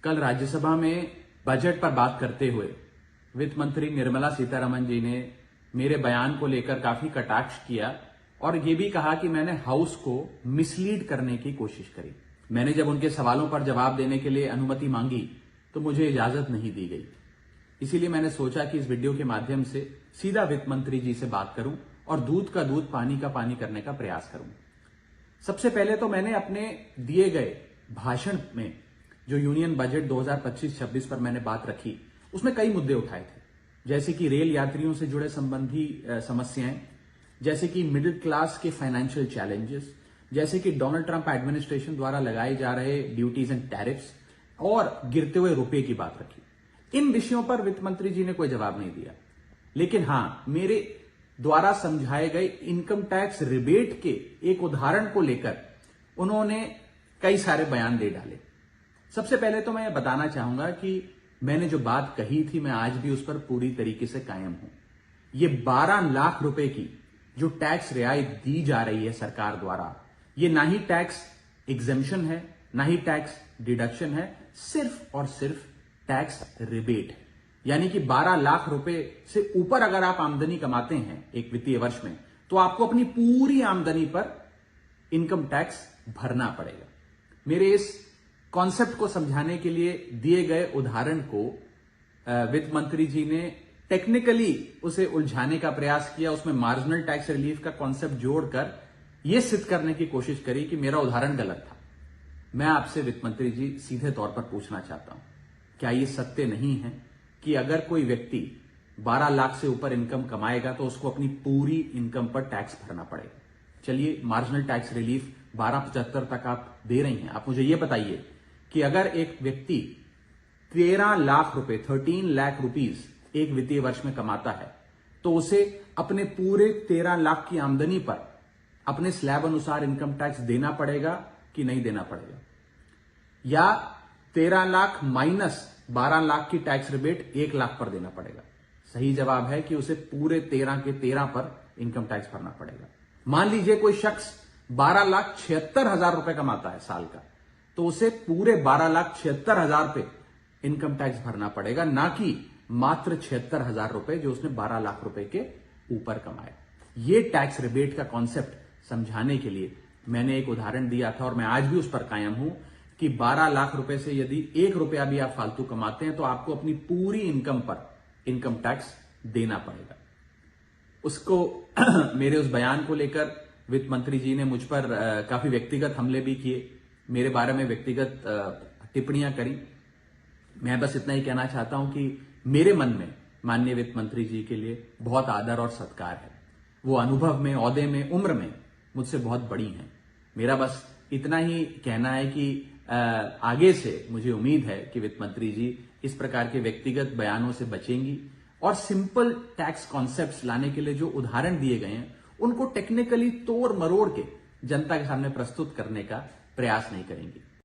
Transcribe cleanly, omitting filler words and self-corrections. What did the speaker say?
कल राज्यसभा में बजट पर बात करते हुए वित्त मंत्री निर्मला सीतारमण जी ने मेरे बयान को लेकर काफी कटाक्ष किया और ये भी कहा कि मैंने हाउस को मिसलीड करने की कोशिश करी। मैंने जब उनके सवालों पर जवाब देने के लिए अनुमति मांगी तो मुझे इजाजत नहीं दी गई। इसीलिए मैंने सोचा कि इस वीडियो के माध्यम से सीधा वित्त मंत्री जी से बात करूं और दूध का दूध पानी का पानी करने का प्रयास करूं। सबसे पहले तो मैंने अपने दिए गए भाषण में जो यूनियन बजट 2025-26 पर मैंने बात रखी उसमें कई मुद्दे उठाए थे, जैसे कि रेल यात्रियों से जुड़े संबंधी समस्याएं, जैसे कि मिडिल क्लास के फाइनेंशियल चैलेंजेस, जैसे कि डोनाल्ड ट्रंप एडमिनिस्ट्रेशन द्वारा लगाए जा रहे ड्यूटीज एंड टैरिफ्स और गिरते हुए रुपए की बात रखी। इन विषयों पर वित्त मंत्री जी ने कोई जवाब नहीं दिया, लेकिन हां, मेरे द्वारा समझाए गए इनकम टैक्स रिबेट के एक उदाहरण को लेकर उन्होंने कई सारे बयान दे डाले। सबसे पहले तो मैं बताना चाहूंगा कि मैंने जो बात कही थी मैं आज भी उस पर पूरी तरीके से कायम हूं। ये 12 लाख रुपए की जो टैक्स रियायत दी जा रही है सरकार द्वारा, ये ना ही टैक्स एग्जेम्पशन है, ना ही टैक्स डिडक्शन है, सिर्फ और सिर्फ टैक्स रिबेट है। यानी कि 12 लाख रुपए से ऊपर अगर आप आमदनी कमाते हैं एक वित्तीय वर्ष में, तो आपको अपनी पूरी आमदनी पर इनकम टैक्स भरना पड़ेगा। मेरे इस कॉन्सेप्ट को समझाने के लिए दिए गए उदाहरण को वित्त मंत्री जी ने टेक्निकली उसे उलझाने का प्रयास किया, उसमें मार्जिनल टैक्स रिलीफ का कॉन्सेप्ट जोड़कर यह सिद्ध करने की कोशिश करी कि मेरा उदाहरण गलत था। मैं आपसे वित्त मंत्री जी सीधे तौर पर पूछना चाहता हूं, क्या यह सत्य नहीं है कि अगर कोई व्यक्ति 12 लाख से ऊपर इनकम कमाएगा तो उसको अपनी पूरी इनकम पर टैक्स भरना पड़ेगा? चलिए, मार्जिनल टैक्स रिलीफ 1275 तक आप दे रही हैं। आप मुझे यह बताइए कि अगर एक व्यक्ति 13 लाख रुपए 13 लाख रुपीज एक वित्तीय वर्ष में कमाता है तो उसे अपने पूरे 13 लाख की आमदनी पर अपने स्लैब अनुसार इनकम टैक्स देना पड़ेगा कि नहीं देना पड़ेगा? या 13 लाख माइनस 12 लाख की टैक्स रिबेट 1 लाख पर देना पड़ेगा? सही जवाब है कि उसे पूरे 13 के 13 पर इनकम टैक्स भरना पड़ेगा। मान लीजिए कोई शख्स 12,76,000 रुपए कमाता है साल का, तो उसे पूरे 12,76,000 पे इनकम टैक्स भरना पड़ेगा, ना कि मात्र 76,000 रुपए जो उसने 12 लाख रुपए के ऊपर कमाए। ये टैक्स रिबेट का कॉन्सेप्ट समझाने के लिए मैंने एक उदाहरण दिया था और मैं आज भी उस पर कायम हूं कि 12 लाख रुपए से यदि 1 रुपया भी आप फालतू कमाते हैं तो आपको अपनी पूरी इनकम पर इनकम टैक्स देना पड़ेगा। उसको मेरे उस बयान को लेकर वित्त मंत्री जी ने मुझ पर काफी व्यक्तिगत हमले भी किए, मेरे बारे में व्यक्तिगत टिप्पणियां करी। मैं बस इतना ही कहना चाहता हूं कि मेरे मन में माननीय वित्त मंत्री जी के लिए बहुत आदर और सत्कार है। वो अनुभव में, ओहदे में, उम्र में मुझसे बहुत बड़ी हैं। मेरा बस इतना ही कहना है कि आगे से मुझे उम्मीद है कि वित्त मंत्री जी इस प्रकार के व्यक्तिगत बयानों से बचेंगी और सिंपल टैक्स कॉन्सेप्ट्स लाने के लिए जो उदाहरण दिए गए हैं उनको टेक्निकली तोड़ मरोड़ के जनता के सामने प्रस्तुत करने का प्रयास नहीं करेंगी।